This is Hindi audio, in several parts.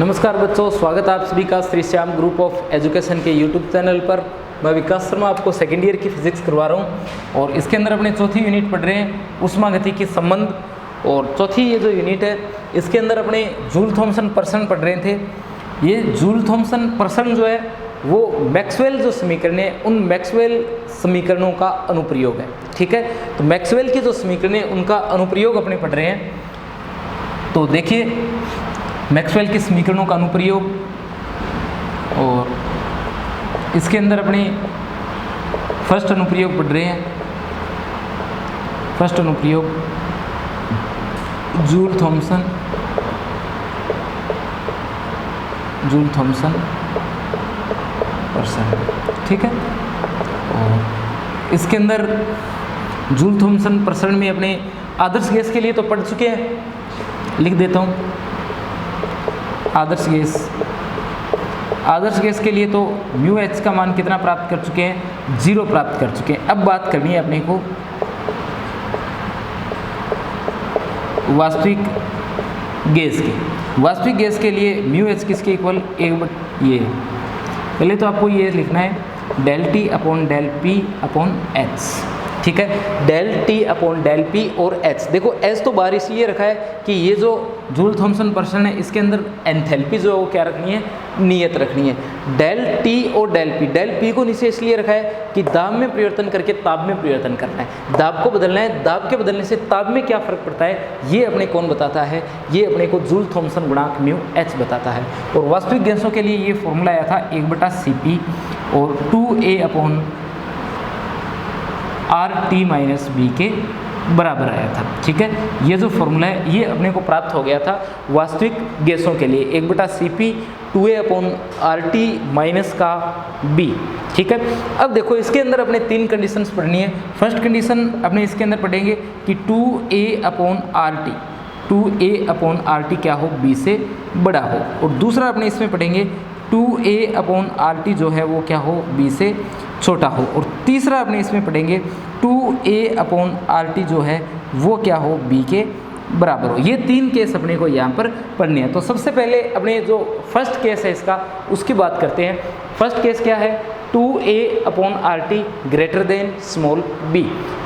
नमस्कार बच्चों, स्वागत है आप सभी का Shri Shyam group of education के यूट्यूब चैनल पर। मैं विकास शर्मा आपको सेकेंड ईयर की फिजिक्स करवा रहा हूं और इसके अंदर अपने चौथी यूनिट पढ़ रहे हैं उष्मागतिकी संबंध। और चौथी ये जो यूनिट है इसके अंदर अपने जूल थॉमसन प्रसरण पढ़ रहे थे। ये जूल थॉमसन प्रसरण जो है वो मैक्सवेल जो समीकरण है उन मैक्सवेल समीकरणों का अनुप्रयोग है। ठीक है, तो मैक्सवेल के जो समीकरण है उनका अनुप्रयोग अपने पढ़ रहे हैं। तो देखिए मैक्सवेल के समीकरणों का अनुप्रयोग, और इसके अंदर अपने फर्स्ट अनुप्रयोग पढ़ रहे हैं। फर्स्ट अनुप्रयोग जूल थॉमसन प्रसरण। ठीक है, और इसके अंदर जूल थॉमसन प्रसरण में अपने आदर्श गैस के लिए तो पढ़ चुके हैं, लिख देता हूँ। आदर्श गैस के लिए तो म्यू एच का मान कितना प्राप्त कर चुके हैं, 0 प्राप्त कर चुके हैं। अब बात करनी है अपने को वास्तविक गैस की। वास्तविक गैस के लिए म्यू एच किसके इक्वल, ये पहले तो आपको ये लिखना है del T upon del P upon H. ठीक है, del T upon del P और एच। देखो एच तो बाहर इसलिए रखा है कि ये जो जूल थॉमसन प्रसरण है इसके अंदर एंथैल्पी जो है वो क्या रखनी है, नियत रखनी है। डेल टी और डेल पी को नीचे इसलिए रखा है कि दाब में परिवर्तन करके ताप में परिवर्तन करना है, दाब को बदलना है। दाब के बदलने से ताप में क्या फ़र्क पड़ता है ये अपने कौन बताता है, ये अपने को जूल थॉमसन गुणांक म्यू एच बताता है। और वास्तविक गैसों के लिए ये फॉर्मूला आया था 1/Cp और 2A upon RT minus B के बराबर आया था। ठीक है, ये जो फॉर्मूला है ये अपने को प्राप्त हो गया था वास्तविक गैसों के लिए 1/Cp 2A upon RT minus का B। ठीक है, अब देखो इसके अंदर अपने 3 कंडीशंस पढ़नी है। फर्स्ट कंडीशन अपने इसके अंदर पढ़ेंगे कि 2A अपॉन RT क्या हो, B से बड़ा हो। और दूसरा अपने इसमें पढ़ेंगे 2A अपॉन RT जो है वो क्या हो, B से छोटा हो। और तीसरा अपने इसमें पढ़ेंगे 2A अपॉन RT जो है वो क्या हो, B के बराबर हो। ये 3 केस अपने को यहाँ पर पढ़ने हैं। तो सबसे पहले अपने जो फर्स्ट केस है इसका उसकी बात करते हैं। फर्स्ट केस क्या है, 2A upon RT greater than small b,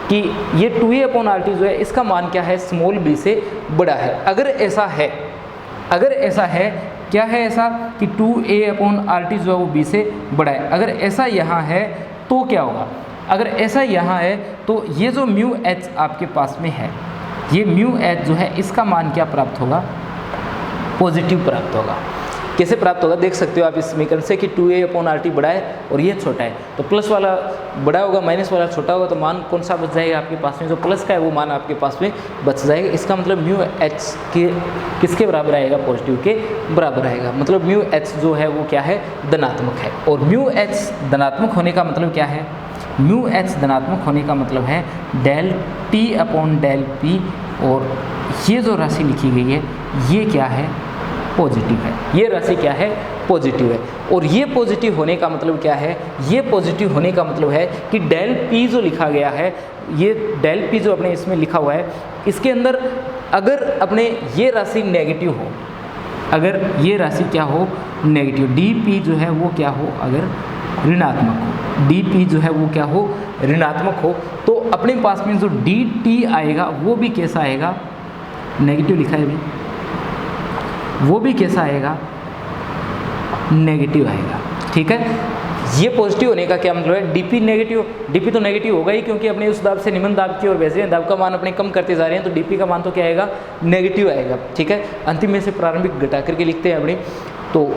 कि ये 2A अपॉन RT जो है इसका मान क्या है, स्मॉल b से बड़ा है। अगर ऐसा है क्या है ऐसा कि 2A अपॉन RT जो है वो B से बड़ा है। अगर ऐसा यहाँ है तो क्या होगा, अगर ऐसा यहाँ है तो ये जो म्यू एच आपके पास में है, ये म्यू एच जो है इसका मान क्या प्राप्त होगा, पॉजिटिव प्राप्त होगा। कैसे प्राप्त होगा देख सकते हो आप इस समीकरण से कि 2A अपॉन RT बड़ा है और ये छोटा है, तो प्लस वाला बड़ा होगा माइनस वाला छोटा होगा, तो मान कौन सा बच जाएगा आपके पास में, जो प्लस का है वो मान आपके पास में बच जाएगा। इसका मतलब म्यू एच के किसके बराबर आएगा, पॉजिटिव के बराबर आएगा। मतलब म्यू एच जो है वो क्या है, धनात्मक है। और म्यू एच धनात्मक होने का मतलब क्या है, म्यू एच धनात्मक होने का मतलब है del T upon del P, और ये जो राशि लिखी गई है ये क्या है, पॉजिटिव है। ये राशि क्या है, पॉजिटिव है। और ये पॉजिटिव होने का मतलब क्या है, ये पॉजिटिव होने का मतलब है कि डेल पी जो लिखा गया है, ये डेल पी जो अपने इसमें लिखा हुआ है इसके अंदर अगर अपने ये राशि नेगेटिव हो, अगर ये राशि क्या हो, नेगेटिव, डी पी जो है वो क्या हो, अगर ऋणात्मक हो, डी पी जो है वो क्या हो, ऋणात्मक हो, तो अपने पास में जो डी टी आएगा वो भी कैसा आएगा, नेगेटिव लिखा है अभी, वो भी कैसा आएगा, नेगेटिव आएगा। ठीक है, ये पॉजिटिव होने का क्या मतलब है, डीपी नेगेटिव, डीपी तो नेगेटिव होगा ही क्योंकि अपने उस दाब से निम्न दाब की ओर भेज रहे हैं, दाब का मान अपने कम करते जा रहे हैं, तो डीपी का मान तो क्या आएगा, नेगेटिव आएगा। ठीक है, अंतिम में से प्रारंभिक घटा करके लिखते हैं अपने, तो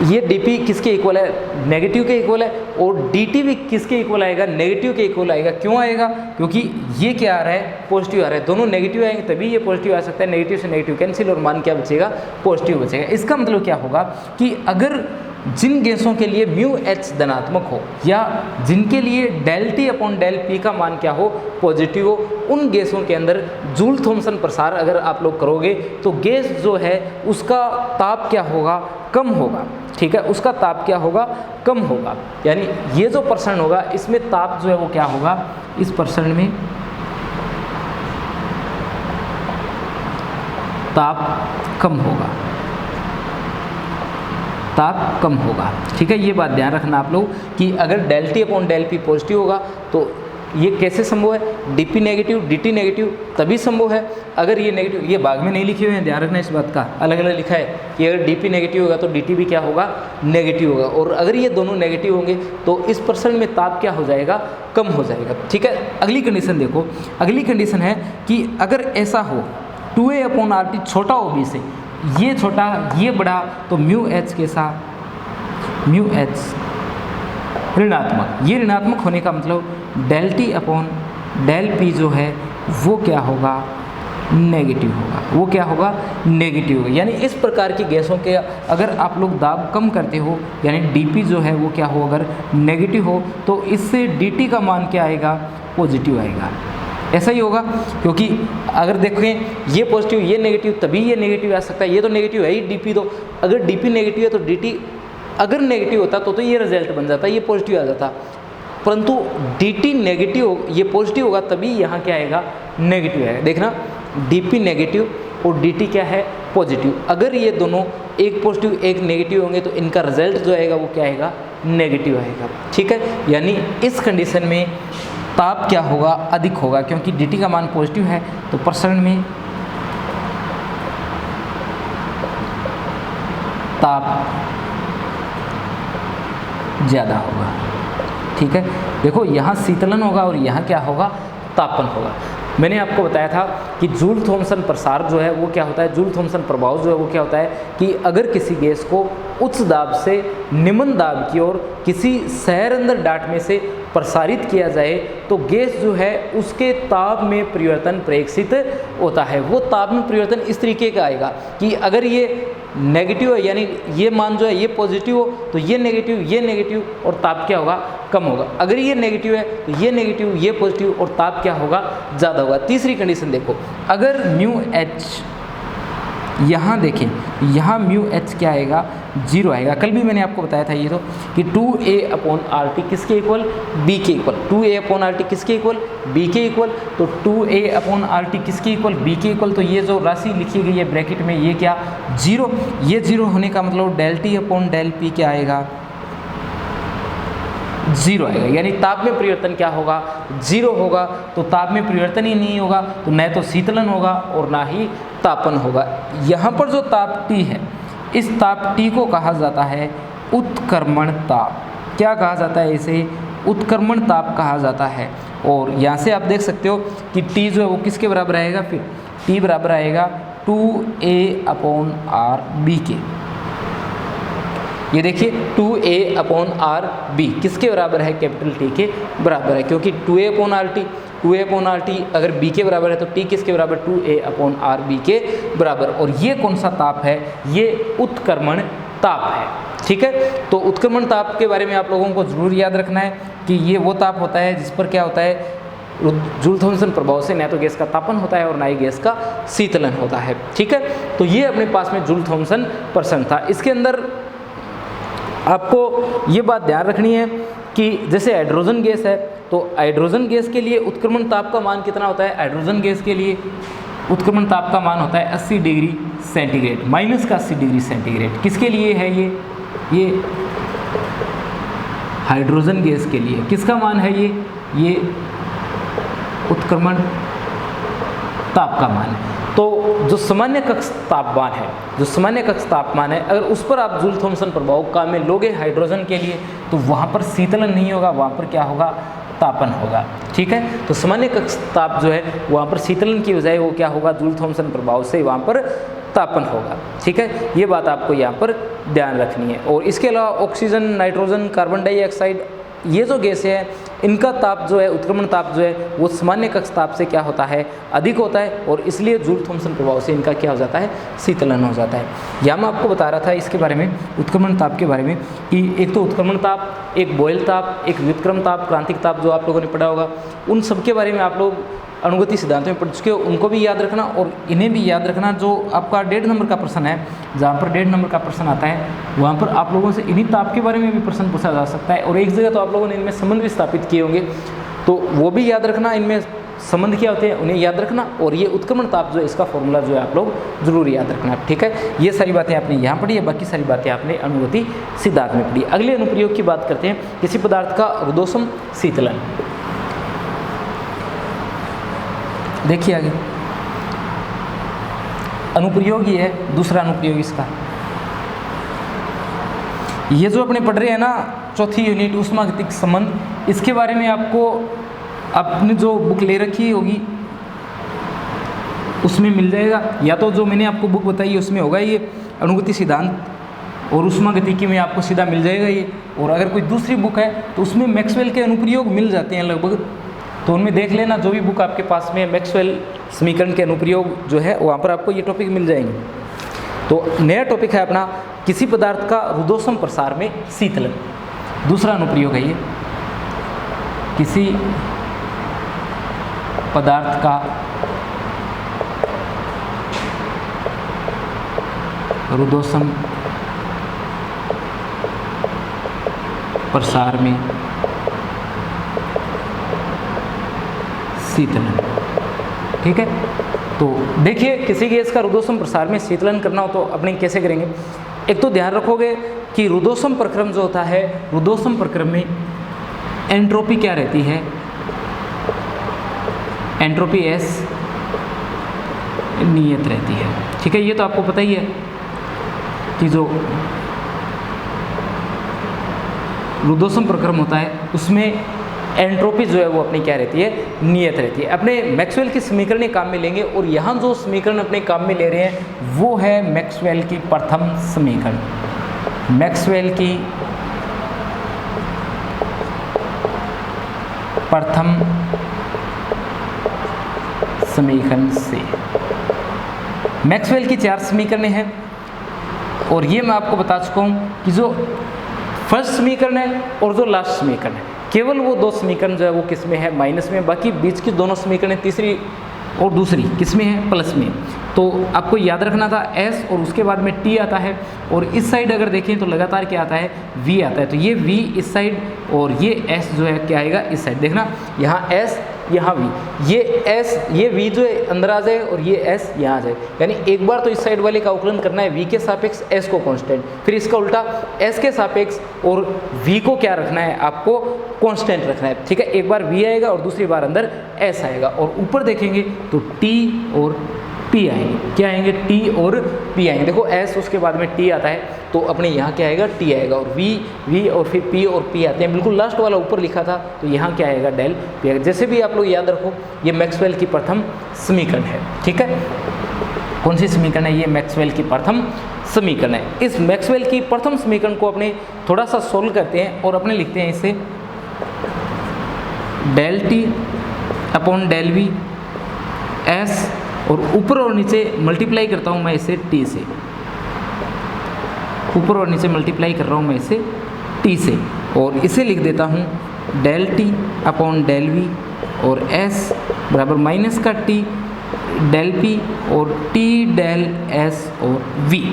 ये डीपी किसके इक्वल है, नेगेटिव के इक्वल है, और डीटी भी किसके इक्वल आएगा, नेगेटिव के इक्वल आएगा। क्यों आएगा, क्योंकि ये क्या आ रहा है, पॉजिटिव आ रहा है। दोनों नेगेटिव आएंगे तभी ये पॉजिटिव आ सकता है, नेगेटिव से नेगेटिव कैंसिल और मान क्या बचेगा, पॉजिटिव बचेगा। इसका मतलब क्या होगा कि अगर जिन गैसों के लिए म्यू एच धनात्मक हो या जिनके लिए del T upon del P का मान क्या हो, पॉजिटिव हो, उन गैसों के अंदर जूल थॉमसन प्रसार अगर आप लोग करोगे तो गैस जो है उसका ताप क्या होगा, कम होगा। ठीक है, उसका ताप क्या होगा, कम होगा। यानी ये जो प्रसरण होगा इसमें ताप जो है वो क्या होगा, इस प्रसरण में ताप कम होगा। ताप कम होगा। ठीक है, ये बात ध्यान रखना आप लोग कि अगर del T upon del P positive होगा तो ये कैसे संभव है, डीपी नेगेटिव डीटी नेगेटिव तभी संभव है अगर ये नेगेटिव, ये भाग में नहीं लिखे हुए हैं, ध्यान रखना इस बात का, अलग अलग लिखा है कि अगर डीपी नेगेटिव होगा तो डीटी भी क्या होगा, नेगेटिव होगा। और अगर ये दोनों नेगेटिव होंगे तो इस पर्सन में ताप क्या हो जाएगा, कम हो जाएगा। ठीक है, अगली कंडीशन देखो, अगली कंडीशन है कि अगर ऐसा हो 2a अपॉन आर टी छोटा हो b से, ये छोटा ये बड़ा, तो म्यू एच के साथ म्यू एच ऋणात्मक, ये ऋणात्मक होने का मतलब del T upon del P जो है वो क्या होगा, नेगेटिव होगा, वो क्या होगा, नेगेटिव होगा। यानी इस प्रकार की गैसों के अगर आप लोग दाब कम करते हो, यानी डीपी जो है वो क्या हो, अगर नेगेटिव हो तो इससे डीटी का मान क्या आएगा, पॉजिटिव आएगा। ऐसा ही होगा क्योंकि अगर देखें ये पॉजिटिव ये नेगेटिव तभी ये नेगेटिव आ सकता है, ये तो नेगेटिव है ही डीपी, तो अगर डीपी नेगेटिव है तो डीटी अगर नेगेटिव होता तो ये रिजल्ट बन जाता, ये पॉजिटिव आ जाता, परंतु डीटी नेगेटिव ये पॉजिटिव होगा तभी यहाँ क्या आएगा, नेगेटिव आएगा। देखना डीपी नेगेटिव और डीटी क्या है, पॉजिटिव, अगर ये दोनों एक पॉजिटिव एक नेगेटिव होंगे तो इनका रिजल्ट जो आएगा वो क्या आएगा, नेगेटिव आएगा। ठीक है, यानी इस कंडीशन में ताप क्या होगा, अधिक होगा, क्योंकि डीटी का मान पॉजिटिव है तो प्रसरण में ताप ज़्यादा होगा। ठीक है, देखो यहाँ शीतलन होगा और यहाँ क्या होगा, तापन होगा। मैंने आपको बताया था कि जूल थॉमसन प्रसार जो है वो क्या होता है, जूल थॉमसन प्रभाव जो है वो क्या होता है कि अगर किसी गैस को उच्च दाब से निम्न दाब की ओर किसी सहरंध्र डाट में से प्रसारित किया जाए तो गैस जो है उसके ताप में परिवर्तन प्रेक्षित होता है। वो ताप में परिवर्तन इस तरीके का आएगा कि अगर ये नेगेटिव है यानी ये मान जो है ये पॉजिटिव हो तो ये नेगेटिव और ताप क्या होगा, कम होगा। अगर ये नेगेटिव है तो ये नेगेटिव ये पॉजिटिव और ताप क्या होगा, ज़्यादा होगा। तीसरी कंडीशन देखो, अगर म्यू एच यहाँ देखें, यहाँ म्यू एच क्या आएगा, 0 आएगा। कल भी मैंने आपको बताया था ये तो कि 2a अपॉन आर टी किसके इक्वल, b के equal, 2a upon R T किसके इक्वल, b के इक्वल, तो 2a अपॉन आर टी किसके इक्वल, b के इक्वल, तो ये जो राशि लिखी गई है ब्रैकेट में ये क्या, 0, ये 0 होने का मतलब del T upon del P क्या आएगा, 0 आएगा। यानी ताप में परिवर्तन क्या होगा, 0 होगा। तो ताप में परिवर्तन ही नहीं होगा तो न तो शीतलन होगा और ना ही तापन होगा। यहाँ पर जो ताप T है, इस ताप T को कहा जाता है उत्क्रमण ताप। क्या कहा जाता है इसे, उत्क्रमण ताप कहा जाता है। और यहाँ से आप देख सकते हो कि T जो है वो किसके बराबर आएगा, फिर T बराबर आएगा 2a अपॉन आर बी के। ये देखिए 2a अपॉन आर बी किसके बराबर है, कैपिटल T के बराबर है, क्योंकि 2a अपॉन आर टी अगर b के बराबर है तो t किसके बराबर, 2a अपॉन आर बी के बराबर। और ये कौन सा ताप है, ये उत्क्रमण ताप है। ठीक है, तो उत्क्रमण ताप के बारे में आप लोगों को जरूर याद रखना है कि ये वो ताप होता है जिस पर क्या होता है, जूल थॉमसन प्रभाव से न तो गैस का तापन होता है और ना ही गैस का शीतलन होता है। ठीक है, तो ये अपने पास में जूल थॉमसन प्रश्न था। इसके अंदर आपको ये बात ध्यान रखनी है कि जैसे हाइड्रोजन गैस है तो हाइड्रोजन गैस के लिए उत्क्रमण ताप का मान कितना होता है, हाइड्रोजन गैस के लिए उत्क्रमण ताप का मान होता है 80 डिग्री सेंटीग्रेड, माइनस का 80 डिग्री सेंटीग्रेड। किसके लिए है ये हाइड्रोजन गैस के लिए किसका मान है, ये उत्क्रमण ताप का मान है। तो जो सामान्य कक्ष तापमान है, जो सामान्य कक्ष तापमान है, अगर उस पर आप जूल थॉमसन प्रभाव का में लोगे हाइड्रोजन के लिए तो वहाँ पर शीतलन नहीं होगा, वहाँ पर क्या होगा, तापन होगा। ठीक है, तो सामान्य कक्ष ताप जो है वहाँ पर शीतलन की बजाय वो क्या होगा, जूल थॉमसन प्रभाव से वहाँ पर तापन होगा। ठीक है, ये बात आपको यहाँ पर ध्यान रखनी है। और इसके अलावा ऑक्सीजन, नाइट्रोजन, कार्बन डाइऑक्साइड, ये जो गैसें हैं इनका ताप जो है, उत्क्रमण ताप जो है वो सामान्य कक्ष ताप से क्या होता है, अधिक होता है, और इसलिए जूल थॉमसन प्रभाव से इनका क्या हो जाता है, शीतलन हो जाता है। यहाँ मैं आपको बता रहा था इसके बारे में, उत्क्रमण ताप के बारे में, कि एक तो उत्क्रमण ताप, एक बॉयल ताप, एक व्युत्क्रम ताप, क्रांतिक ताप जो आप लोगों ने पढ़ा होगा, उन सब के बारे में आप लोग अणुगति सिद्धांत में पढ़ चुके हो, उनको भी याद रखना और इन्हें भी याद रखना। जो आपका 1.5 नंबर का प्रश्न है, जहाँ पर 1.5 नंबर का प्रश्न आता है वहाँ पर आप लोगों से इन्हीं ताप के बारे में भी प्रश्न पूछा जा सकता है। और एक जगह तो आप लोगों ने इनमें संबंध भी स्थापित किए होंगे, तो वो भी याद रखना। इनमें संबंध क्या होते हैं उन्हें याद रखना, और ये उत्क्रमण ताप जो है इसका फॉर्मूला जो है आप लोग जरूर याद रखना। ठीक है, ये सारी बातें आपने यहाँ पढ़ी है, बाकी सारी बातें आपने अनुगति सिद्धांत में पढ़ी। अगले अनुप्रयोग की बात करते हैं, किसी पदार्थ का रुदोष्म शीतलन। देखिए आगे अनुप्रयोग ये है, दूसरा अनुप्रयोग इसका, ये जो अपने पढ़ रहे हैं ना चौथी यूनिट ऊष्मागतिक संबंध, इसके बारे में आपको आपने जो बुक ले रखी होगी उसमें मिल जाएगा, या तो जो मैंने आपको बुक बताई है उसमें होगा ये अनुगति सिद्धांत और ऊष्मागतिकी में आपको सीधा मिल जाएगा ये। और अगर कोई दूसरी बुक है तो उसमें मैक्सवेल के अनुप्रयोग मिल जाते हैं लगभग, तो उनमें देख लेना, जो भी बुक आपके पास में मैक्सवेल समीकरण के अनुप्रयोग जो है वहाँ पर आपको ये टॉपिक मिल जाएंगे। तो नया टॉपिक है अपना किसी पदार्थ का रुदोष्म प्रसार में शीतलन। दूसरा अनुप्रयोग है ये, किसी पदार्थ का रुदोष्म प्रसार में शीतलन। ठीक है, तो देखिए किसी गैस का रुदोष्म प्रसार में शीतलन करना हो तो अपने कैसे करेंगे। एक तो ध्यान रखोगे कि रुदोष्म प्रक्रम जो होता है, रुदोष्म प्रक्रम में एंट्रोपी क्या रहती है, एंट्रोपी एस नियत रहती है। ठीक है, ये तो आपको पता ही है कि जो रुदोष्म प्रक्रम होता है उसमें एंट्रोपी जो है वो अपनी क्या रहती है, नियत रहती है। अपने मैक्सवेल की समीकरण काम में लेंगे, और यहाँ जो समीकरण अपने काम में ले रहे हैं वो है मैक्सवेल की प्रथम समीकरण, मैक्सवेल की प्रथम समीकरण से। मैक्सवेल की 4 समीकरणें हैं, और ये मैं आपको बता चुका हूँ कि जो फर्स्ट समीकरण है और जो लास्ट समीकरण है, केवल वो 2 समीकरण जो है वो किस में है, माइनस में, बाकी बीच की दोनों समीकरणें तीसरी और दूसरी किस में है, प्लस में। तो आपको याद रखना था एस और उसके बाद में टी आता है, और इस साइड अगर देखें तो लगातार क्या आता है, वी आता है। तो ये वी इस साइड और ये एस जो है क्या आएगा इस साइड। देखना यहाँ एस यहाँ वी, ये एस ये वी जो है अंदर आ जाए और ये एस यहाँ आ जाए, यानी एक बार तो इस साइड वाले का अवकलन करना है वी के सापेक्ष एस को कांस्टेंट, फिर इसका उल्टा एस के सापेक्ष और वी को क्या रखना है, आपको कांस्टेंट रखना है। ठीक है, एक बार वी आएगा और दूसरी बार अंदर एस आएगा, और ऊपर देखेंगे तो टी और पी आएंगे। क्या आएंगे, टी और पी आएंगे। देखो एस उसके बाद में टी आता है तो अपने यहाँ क्या आएगा, टी आएगा, और वी और फिर पी और पी आते हैं। बिल्कुल लास्ट वाला ऊपर लिखा था तो यहाँ क्या आएगा, डेल पी आएगा। जैसे भी आप लोग याद रखो ये मैक्सवेल की प्रथम समीकरण है। ठीक है, कौन सी समीकरण है, ये मैक्सवेल की प्रथम समीकरण है। इस मैक्सवेल की प्रथम समीकरण को अपने थोड़ा सा सोल्व करते हैं और अपने लिखते हैं इसे del T upon del V S, और ऊपर और नीचे मल्टीप्लाई करता हूँ मैं इसे टी से, ऊपर और नीचे मल्टीप्लाई कर रहा हूँ मैं इसे टी से, और इसे लिख देता हूँ del T upon del V और एस बराबर माइनस का टी डेल पी और टी डेल एस और वी।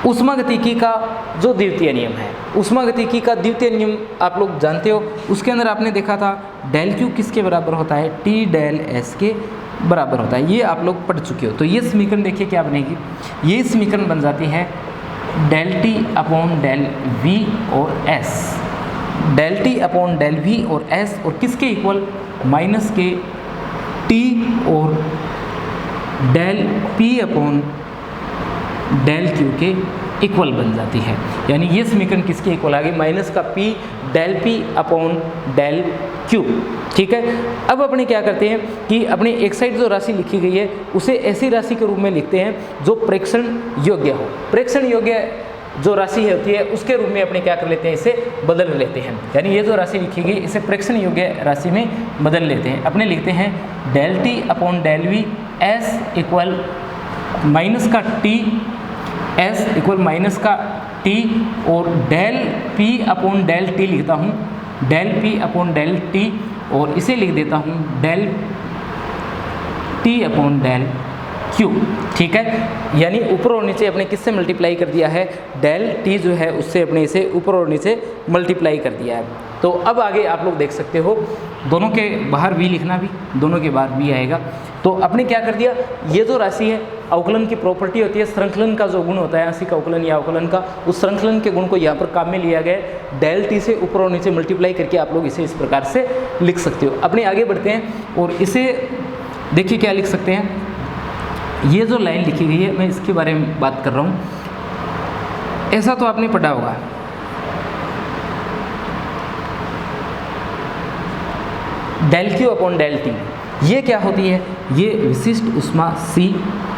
ऊष्मागतिकी का जो द्वितीय नियम है, ऊष्मागतिकी का द्वितीय नियम आप लोग जानते हो, उसके अंदर आपने देखा था डेल क्यू किसके बराबर होता है, टी डेल एस के बराबर होता है। ये आप लोग पढ़ चुके हो। तो ये समीकरण देखिए क्या बनेगी, ये समीकरण बन जाती है del T upon del V और S, del T upon del V और एस, और किसके इक्वल, माइनस के टी और del P upon del Q के इक्वल बन जाती है। यानी ये समीकरण किसके इक्वल आ गई, माइनस का P del P upon del Q. ठीक है, अब अपने क्या करते हैं कि अपने एक साइड जो राशि लिखी गई है उसे ऐसी राशि के रूप में लिखते हैं जो प्रेक्षण योग्य हो। प्रेक्षण योग्य जो राशि होती है उसके रूप में अपने क्या कर लेते हैं, इसे बदल लेते हैं। यानी ये जो राशि लिखी गई इसे प्रेक्षण योग्य राशि में बदल लेते हैं। अपने लिखते हैं del T upon del V S equal minus का टी, एस इक्वल माइनस का टी, और del P upon del T लिखता हूँ, del P upon del T, और इसे लिख देता हूँ del T upon del Q. ठीक है, यानी ऊपर और नीचे अपने किससे मल्टीप्लाई कर दिया है, डेल टी जो है उससे अपने इसे ऊपर और नीचे मल्टीप्लाई कर दिया है। तो अब आगे आप लोग देख सकते हो, दोनों के बाहर v लिखना भी, दोनों के बाहर v आएगा। तो अपने क्या कर दिया, ये जो राशि है अवकलन की प्रॉपर्टी होती है, श्रृंखलन का जो गुण होता है आंशिक अवकलन या अवकलन का, उस श्रृंखलन के गुण को यहाँ पर काम में लिया गया है। डेल टी से ऊपर और नीचे मल्टीप्लाई करके आप लोग इसे इस प्रकार से लिख सकते हो। अपने आगे बढ़ते हैं और इसे देखिए क्या लिख सकते हैं। ये जो लाइन लिखी गई है मैं इसके बारे में बात कर रहा हूँ। ऐसा तो आपने पढ़ा होगा, del Q upon del T, ये क्या होती है, ये विशिष्ट ऊष्मा सी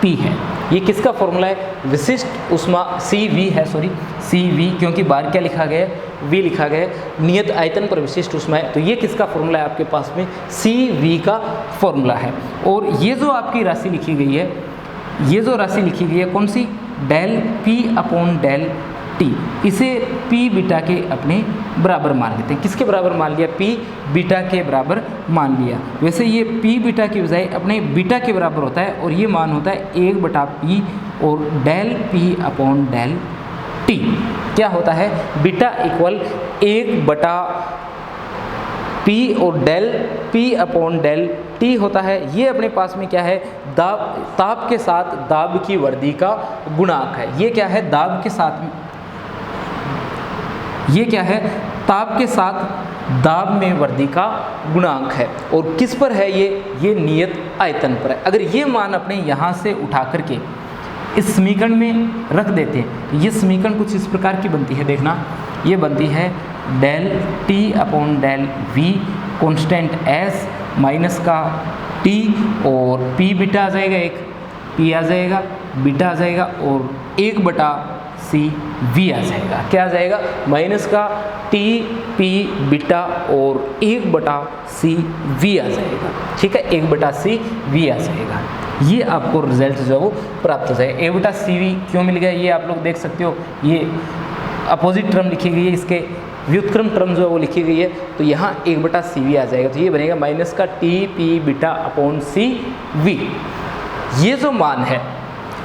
पी है। ये किसका फॉर्मूला है, विशिष्ट ऊष्मा सी वी है, सॉरी सी वी, क्योंकि बाहर क्या लिखा गया है, वी लिखा गया है, नियत आयतन पर विशिष्ट ऊष्मा है। तो ये किसका फॉर्मूला है आपके पास में, सी वी का फॉर्मूला है। और ये जो आपकी राशि लिखी गई है, ये जो राशि लिखी गई है कौन सी, del P upon del T, इसे पी बीटा के अपने बराबर मान लेते हैं। किसके बराबर मान लिया, पी बीटा के बराबर मान लिया। वैसे ये पी बीटा की बजाय अपने बीटा के बराबर होता है और ये मान होता है 1/p और del P upon del T. क्या होता है, बीटा इक्वल 1/p और del P upon del T होता है। ये अपने पास में क्या है, ताप के साथ दाब की वृद्धि का गुणांक है। ये क्या है, दाब के साथ, ये क्या है, ताप के साथ दाब में वृद्धि का गुणांक है। और किस पर है ये नियत आयतन पर है। अगर ये मान अपने यहाँ से उठा करके इस समीकरण में रख देते हैं, ये समीकरण कुछ इस प्रकार की बनती है, देखना ये बनती है del T upon del V constant S minus का टी और पी बीटा आ जाएगा, एक पी आ जाएगा, बीटा आ जाएगा और 1/c v आ जाएगा। क्या आ जाएगा, माइनस का टी पी बीटा और 1/c v आ जाएगा। ठीक है, 1/c v आ जाएगा। ये आपको रिजल्ट जो है वो प्राप्त हो जाएगा। 1/c v क्यों मिल गया, ये आप लोग देख सकते हो, ये अपोजिट टर्म लिखी गई है, इसके व्युत्क्रम टर्म जो है वो लिखी गई है, तो यहाँ 1/c v आ जाएगा। तो ये बनेगा माइनस का T P beta upon C V. ये जो मान है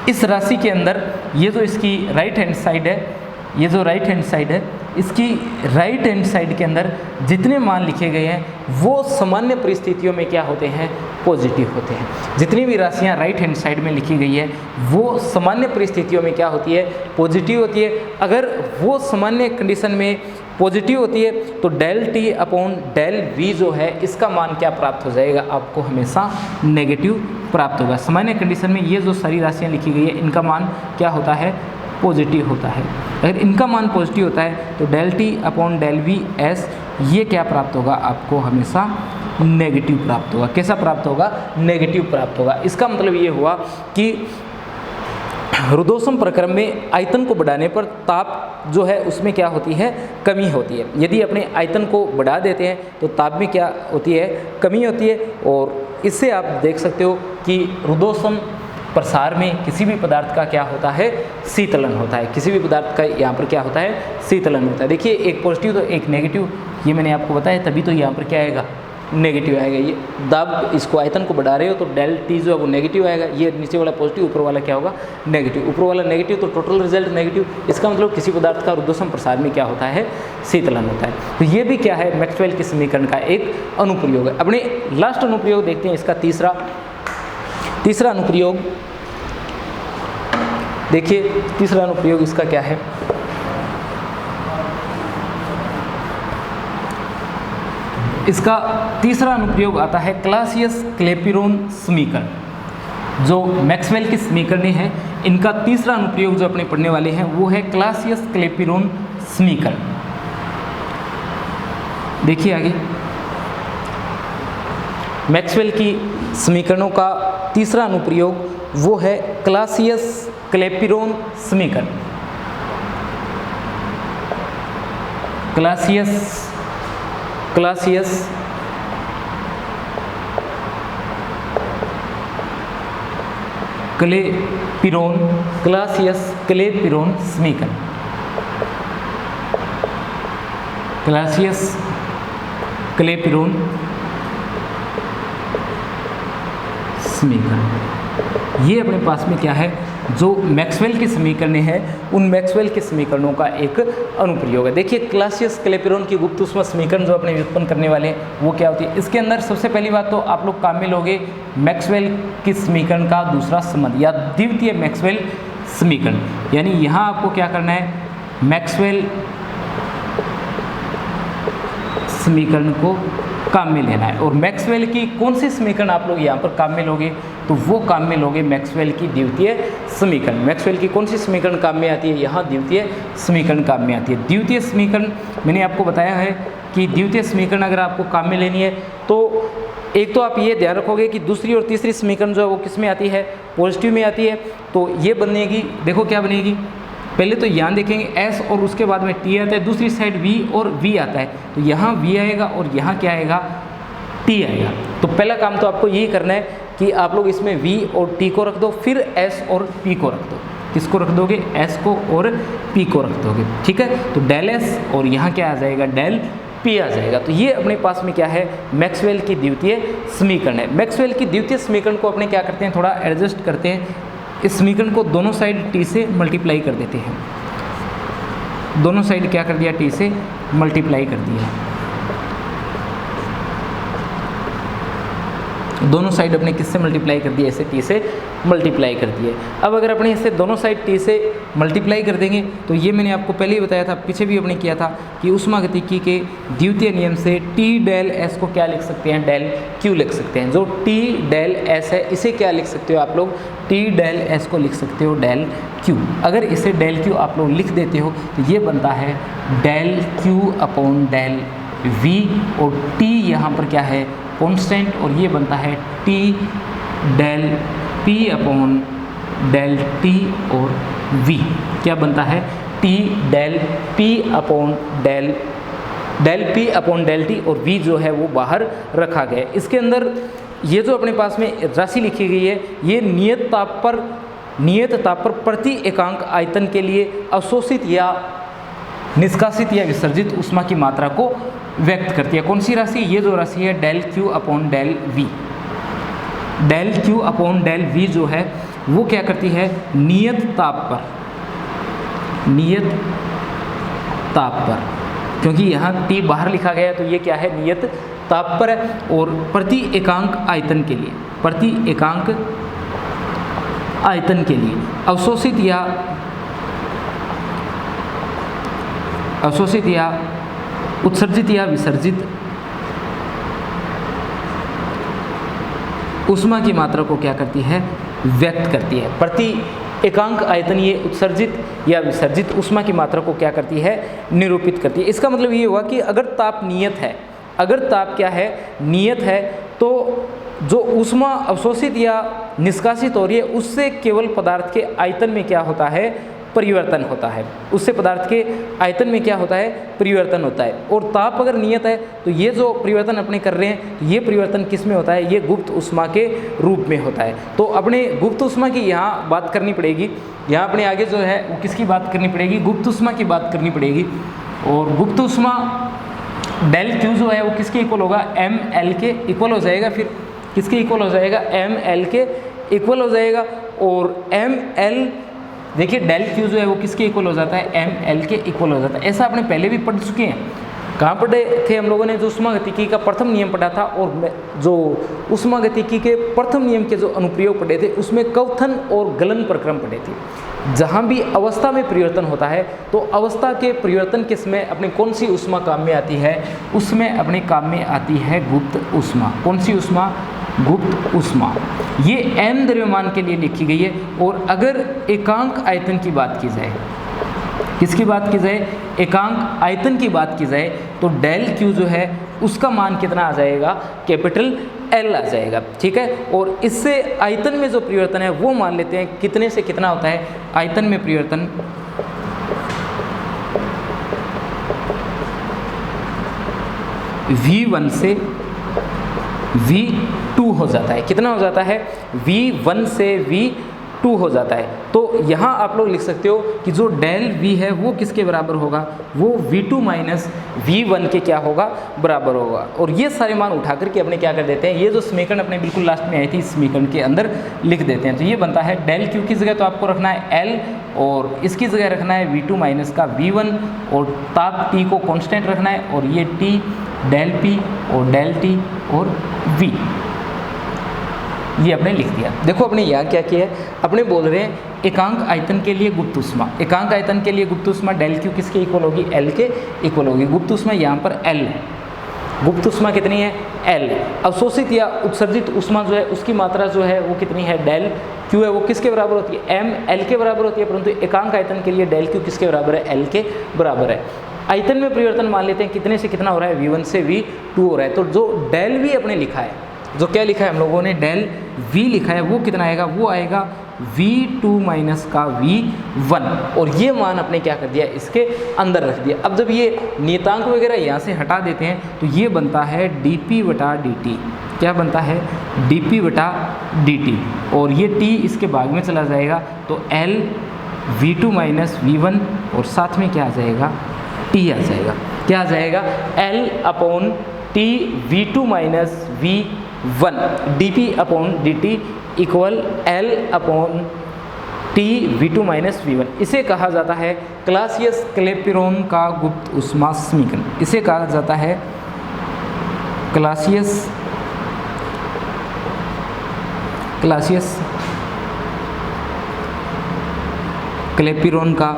इस राशि के अंदर, ये जो इसकी राइट हैंड साइड है, ये जो राइट हैंड साइड है, इसकी राइट हैंड साइड के अंदर जितने मान लिखे गए हैं वो सामान्य परिस्थितियों में क्या होते हैं, पॉजिटिव होते हैं। जितनी भी राशियां राइट हैंड साइड में लिखी गई है वो सामान्य परिस्थितियों में क्या होती है, पॉजिटिव होती है। अगर वो सामान्य कंडीशन में पॉजिटिव होती है तो del T upon del V जो है इसका मान क्या प्राप्त हो जाएगा, आपको हमेशा नेगेटिव प्राप्त होगा। सामान्य कंडीशन में ये जो सारी राशियाँ लिखी गई है इनका मान क्या होता है, पॉजिटिव होता है। अगर इनका मान पॉजिटिव होता है तो del T upon del V S ये क्या प्राप्त होगा, आपको हमेशा नेगेटिव प्राप्त होगा। कैसा प्राप्त होगा, नेगेटिव प्राप्त होगा। इसका मतलब ये हुआ कि रुद्धोष्म प्रक्रम में आयतन को बढ़ाने पर ताप जो है उसमें क्या होती है, कमी होती है। यदि अपने आयतन को बढ़ा देते हैं तो ताप में क्या होती है, कमी होती है। और इससे आप देख सकते हो कि रुद्धोष्म प्रसार में किसी भी पदार्थ का क्या होता है, शीतलन होता है। किसी भी पदार्थ का यहाँ पर क्या होता है, शीतलन होता है। देखिए एक पॉजिटिव तो एक नेगेटिव, ये मैंने आपको बताया, तभी तो यहाँ पर क्या आएगा, नेगेटिव आएगा। ये दाब इसको आयतन को बढ़ा रहे हो तो डेल टी जो है वो नेगेटिव आएगा। ये नीचे वाला पॉजिटिव, ऊपर वाला क्या होगा, नेगेटिव। ऊपर वाला नेगेटिव तो टोटल रिजल्ट नेगेटिव। इसका मतलब किसी पदार्थ का रुद्धोष्म प्रसार में क्या होता है, शीतलन होता है। तो ये भी क्या है, मैक्सवेल के समीकरण का एक अनुप्रयोग है। अपने लास्ट अनुप्रयोग देखते हैं, इसका तीसरा अनुप्रयोग देखिए। तीसरा अनुप्रयोग इसका क्या है, इसका तीसरा अनुप्रयोग आता है क्लासियस क्लेपिरोन समीकरण। जो मैक्सवेल की समीकरण है इनका तीसरा अनुप्रयोग जो अपने पढ़ने वाले हैं वो है क्लासियस क्लेपिरोन समीकरण। देखिए आगे, मैक्सवेल की समीकरणों का तीसरा अनुप्रयोग वो है क्लासियस क्लेपिरोन समीकरण। क्लासियस क्लेपिरोन समीकरण। क्लासियस क्लेपिरोन समीकरण। ये अपने पास में क्या है, जो मैक्सवेल की समीकरण है उन मैक्सवेल के समीकरणों का एक अनुप्रयोग है। देखिए क्लासियस क्लैपेरॉन की गुप्त ऊष्मा समीकरण जो अपने व्युत्पन्न करने वाले हैं वो क्या होती है। इसके अंदर सबसे पहली बात तो आप लोग काम में लोगे मैक्सवेल की समीकरण का दूसरा संबंध या द्वितीय मैक्सवेल समीकरण, यानी यहाँ आपको क्या करना है, मैक्सवेल समीकरण को काम में लेना है। और मैक्सवेल की कौन सी समीकरण आप लोग यहाँ पर काम में लोगे, तो वो काम में लोगे मैक्सवेल की द्वितीय समीकरण। मैक्सवेल की कौन सी समीकरण काम में आती है, यहाँ द्वितीय समीकरण काम में आती है। द्वितीय समीकरण मैंने आपको बताया है कि द्वितीय समीकरण अगर आपको काम में लेनी है तो एक तो आप ये ध्यान रखोगे कि दूसरी और तीसरी समीकरण जो है वो किस में आती है, पॉजिटिव में आती है। तो ये बनेगी, देखो क्या बनेगी, पहले तो यहाँ देखेंगे S और उसके बाद में T आता है, दूसरी साइड V और V आता है, तो यहाँ V आएगा और यहाँ क्या आएगा, T आएगा। तो पहला काम तो आपको यही करना है कि आप लोग इसमें V और T को रख दो, फिर S और P को रख दो। किसको रख दोगे, S को और P को रख दोगे, ठीक है। तो डेल S और यहाँ क्या आ जाएगा, डेल P आ जाएगा। तो ये अपने पास में क्या है, मैक्सवेल की द्वितीय समीकरण है। मैक्सवेल की द्वितीय समीकरण को अपने क्या करते हैं, थोड़ा एडजस्ट करते हैं। इस समीकरण को दोनों साइड T से मल्टीप्लाई कर देते हैं। दोनों साइड क्या कर दिया, T से मल्टीप्लाई कर दिया। दोनों साइड अपने किससे मल्टीप्लाई कर दिया, इसे T से मल्टीप्लाई कर दिए। अब अगर अपने इसे दोनों साइड T से मल्टीप्लाई कर देंगे तो ये मैंने आपको पहले ही बताया था, पीछे भी अपने किया था कि ऊष्मागतिकी के द्वितीय नियम से T डेल S को क्या लिख सकते हैं, डेल Q लिख सकते हैं। जो T डेल S है इसे क्या लिख सकते हो आप लोग, T डेल S को लिख सकते हो डेल Q। अगर इसे डेल Q आप लोग लिख देते हो तो ये बनता है del Q upon del V, और T यहाँ पर क्या है, कांस्टेंट, और ये बनता है T del P upon del T और V। क्या बनता है, T del P upon del P upon del T, और V जो है वो बाहर रखा गया है। इसके अंदर ये जो अपने पास में राशि लिखी गई है ये नियत ताप पर प्रति एकांक आयतन के लिए अवशोषित या निष्कासित या विसर्जित ऊष्मा की मात्रा को व्यक्त करती है। कौन सी राशि, ये जो राशि है del Q upon del V। Del Q upon del V जो है वो क्या करती है, नियत ताप पर, क्योंकि यहाँ T बाहर लिखा गया है तो ये क्या है, नियत ताप पर है। और प्रति एकांक आयतन के लिए अवशोषित या उत्सर्जित या विसर्जित ऊष्मा की मात्रा को क्या करती है, व्यक्त करती है। प्रति एकांक आयतन ये उत्सर्जित या विसर्जित ऊष्मा की मात्रा को क्या करती है, निरूपित करती है। इसका मतलब ये हुआ कि अगर ताप क्या है, नियत है, तो जो ऊष्मा अवशोषित या निष्कासित हो रही है उससे केवल पदार्थ के आयतन में क्या होता है, परिवर्तन होता है। उससे पदार्थ के आयतन में क्या होता है, परिवर्तन होता है। और ताप अगर नियत है तो ये जो परिवर्तन अपने कर रहे हैं तो ये परिवर्तन किस में होता है, ये गुप्त ऊष्मा के रूप में होता है। तो अपने गुप्त ऊष्मा की यहाँ बात करनी पड़ेगी, यहाँ अपने आगे जो है वो किसकी बात करनी पड़ेगी, गुप्त ऊष्मा की बात करनी पड़ेगी। और गुप्त ऊष्मा डेल Q जो है वो किसके इक्वल होगा, mL के इक्वल हो जाएगा। फिर किसके इक्वल हो जाएगा, mL के इक्वल हो जाएगा। और mL देखिए डेल Q जो है वो किसके इक्वल हो जाता है, mL के इक्वल हो जाता है। ऐसा आपने पहले भी पढ़ चुके हैं। कहाँ पढ़े थे हम लोगों ने, जो ऊष्मागतिकी का प्रथम नियम पढ़ा था, और जो ऊष्मागतिकी के प्रथम नियम के जो अनुप्रयोग पढ़े थे उसमें कवथन और गलन प्रक्रम पढ़े थे। जहाँ भी अवस्था में परिवर्तन होता है तो अवस्था के परिवर्तन के समय अपने कौन सी ऊष्मा काम में आती है, उसमें अपने काम में आती है गुप्त ऊष्मा। कौन सी ऊष्मा, गुप्त ऊष्मा। ये m द्रव्यमान के लिए लिखी गई है। और अगर एकांक आयतन की बात की जाए, किसकी बात की जाए, एकांक आयतन की बात की जाए, तो डेल Q जो है उसका मान कितना आ जाएगा, कैपिटल L आ जाएगा, ठीक है। और इससे आयतन में जो परिवर्तन है वो मान लेते हैं कितने से कितना होता है, आयतन में परिवर्तन V1 से V2 हो जाता है। कितना हो जाता है, V1 से V2 2 हो जाता है। तो यहाँ आप लोग लिख सकते हो कि जो डेल V है वो किसके बराबर होगा, वो V2 माइनस V1 के क्या होगा, बराबर होगा। और ये सारे मान उठा करके अपने क्या कर देते हैं, ये जो समीकरण अपने बिल्कुल लास्ट में आई थी इस समीकरण के अंदर लिख देते हैं। तो ये बनता है डेल Q की जगह तो आपको रखना है L, और इसकी जगह रखना है V2 माइनस का V1, और ताप T को कांस्टेंट रखना है, और ये T डेल P और डेल T और V, ये अपने लिख दिया। देखो अपने यहाँ क्या किया है, अपने बोल रहे हैं एकांक आयतन के लिए गुप्त ऊष्मा, एकांक आयतन के लिए गुप्त ऊष्मा डेल Q किसके इक्वल होगी, L के इक्वल होगी। गुप्त ऊष्मा यहाँ पर L है, गुप्त ऊष्मा कितनी है, L। अवशोषित या उत्सर्जित ऊष्मा जो है उसकी मात्रा जो है वो कितनी है, डेल Q है, वो किसके बराबर होती है, M L के बराबर होती है। परंतु एकांक आयतन के लिए डेल Q किसके बराबर है, L के बराबर है। आयतन में परिवर्तन मान लेते हैं कितने से कितना हो रहा है, V1 से V2 हो रहा है। तो जो डेल V अपने लिखा है, जो क्या लिखा है हम लोगों ने, डेल V लिखा है, वो कितना आएगा, वो आएगा V2 माइनस का V1, और ये मान अपने क्या कर दिया, इसके अंदर रख दिया। अब जब ये नियतांक वगैरह यहाँ से हटा देते हैं तो ये बनता है dP बटा dt, क्या बनता है, dP बटा dt, और ये T इसके भाग में चला जाएगा तो L V2 माइनस V1, और साथ में क्या आ जाएगा, T आ जाएगा, क्या आ जाएगा, L upon T V2 minus V1 dP upon dt equal L upon T V2 minus V1। इसे कहा जाता है क्लासियस क्लेपिरोन का गुप्त ऊष्मा समीकरण, इसे कहा जाता है क्लासियस क्लेपिरोन का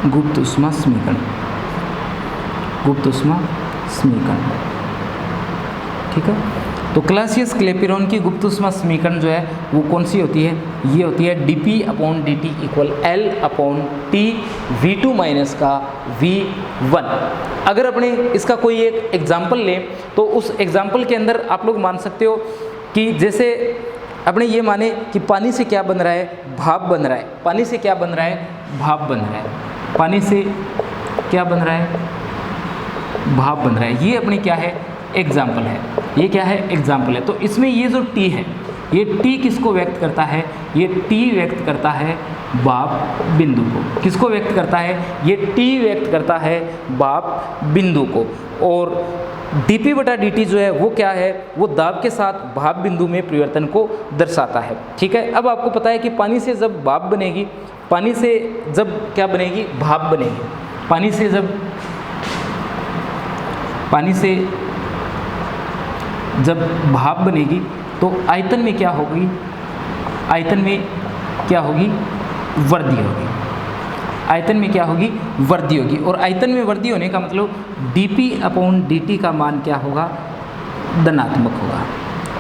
गुप्त ऊष्मा समीकरण, ठीक है। तो क्लासियस क्लेपिरोन की गुप्त ऊष्मा समीकरण जो है वो कौन सी होती है, ये होती है dP upon dt equal L upon T V2 minus का V1। अगर अपने इसका कोई एक एग्जाम्पल लें तो उस एग्जाम्पल के अंदर आप लोग मान सकते हो कि जैसे अपने ये माने कि पानी से क्या बन रहा है, भाप बन रहा है, पानी से क्या बन रहा है, भाप बन रहा है, पानी से क्या बन रहा है, भाप बन रहा है। ये अपने क्या है, एग्जाम्पल है, ये क्या है, एग्जाम्पल है। तो इसमें ये जो T है, ये T किसको व्यक्त करता है, ये T व्यक्त करता है भाप बिंदु को, किसको व्यक्त करता है, ये T व्यक्त करता है भाप बिंदु को। और dP बटा dt जो है वो क्या है, वो दाब के साथ भाप बिंदु में परिवर्तन को दर्शाता है, ठीक है। अब आपको पता है कि पानी से जब भाप बनेगी, पानी से जब क्या बनेगी, भाप बनेगी, पानी से जब भाप बनेगी तो आयतन में क्या होगी, आयतन में क्या होगी, वृद्धि होगी, आयतन में क्या होगी, वृद्धि होगी। और आयतन में वृद्धि होने का मतलब dP अपॉन dt का मान क्या होगा, धनात्मक होगा,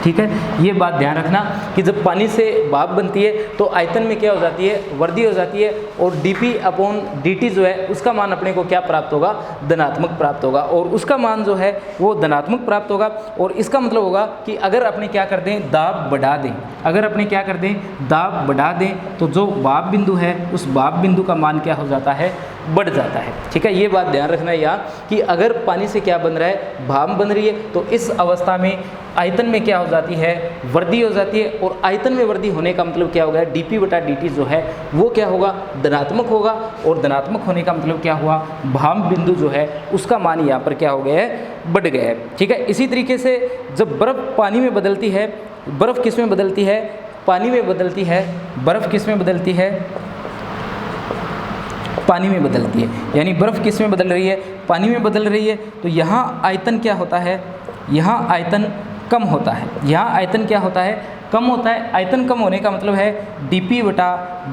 ठीक है। ये बात ध्यान रखना कि जब पानी से भाप बनती है तो आयतन में क्या हो जाती है, वृद्धि हो जाती है, और dP अपॉन dt जो है उसका मान अपने को क्या प्राप्त होगा, धनात्मक प्राप्त होगा, और उसका मान जो है वो धनात्मक प्राप्त होगा। और इसका मतलब होगा कि अगर अपने क्या कर दें, दाब बढ़ा दें, अगर अपने क्या कर दें, दाब बढ़ा दें, तो जो भाप बिंदु है उस भाप बिंदु का मान क्या हो जाता है, बढ़ जाता है, ठीक है। ये बात ध्यान रखना है यहाँ कि अगर पानी से क्या बन रहा है, भाप बन रही है, तो इस अवस्था में आयतन में क्या हो जाती है, वृद्धि हो जाती है। और आयतन में वृद्धि होने का मतलब क्या होगा, dP बटा dt जो है वो क्या होगा, धनात्मक होगा, और धनात्मक होने का मतलब क्या हुआ, भाप बिंदु जो है उसका मान यहाँ पर क्या हो गया है, बढ़ गया है, ठीक है। इसी तरीके से जब बर्फ़ पानी में बदलती है, बर्फ़ किस में बदलती है, पानी में बदलती है, बर्फ़ किस में बदलती है, पानी में बदलती है, यानी बर्फ़ किस में बदल रही है, पानी में बदल रही है। तो यहाँ आयतन क्या होता है, यहाँ आयतन कम होता है, यहाँ आयतन क्या होता है, कम होता है। आयतन कम होने का मतलब है dP बटा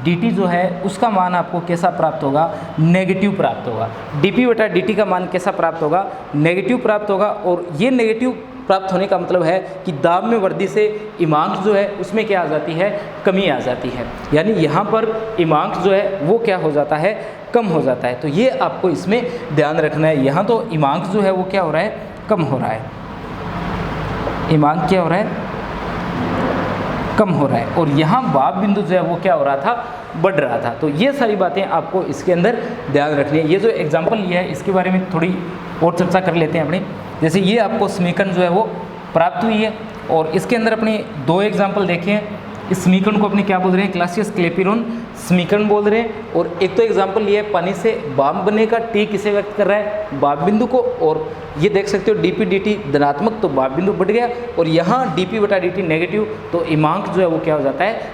dt जो है उसका मान आपको कैसा प्राप्त होगा, नेगेटिव प्राप्त होगा। dP बटा dt का मान कैसा प्राप्त होगा, नेगेटिव प्राप्त होगा। और ये नेगेटिव प्राप्त होने का मतलब है कि दाब में वृद्धि से इमांक जो है उसमें क्या आ जाती है, कमी आ जाती है, यानी यहाँ पर इमांक जो है वो क्या हो जाता है, कम हो जाता है। तो ये आपको इसमें ध्यान रखना है। यहाँ तो इमांक जो है वो क्या हो रहा है, कम हो रहा है, इमांक क्या हो रहा है, कम हो रहा है और यहाँ भाप बिंदु जो है वो क्या हो रहा था, बढ़ रहा था। तो ये सारी बातें आपको इसके अंदर ध्यान रखनी है। ये जो एग्जाम्पल लिया है इसके बारे में थोड़ी और चर्चा कर लेते हैं अपने। जैसे ये आपको समीकरण जो है वो प्राप्त हुई है और इसके अंदर अपने 2 एग्जाम्पल देखे हैं। इस समीकरण को अपने क्या बोल रहे हैं, क्लासियस क्लैपेरॉन समीकरण बोल रहे हैं। और एक तो एग्जाम्पल लिया है पानी से भाप बनने का, टी किसे व्यक्त कर रहा है, भाप बिंदु को। और ये देख सकते हो dp dt धनात्मक तो भाप बिंदु बढ़ गया और यहाँ dp/dt नेगेटिव तो हिमांक जो है वो क्या हो जाता है,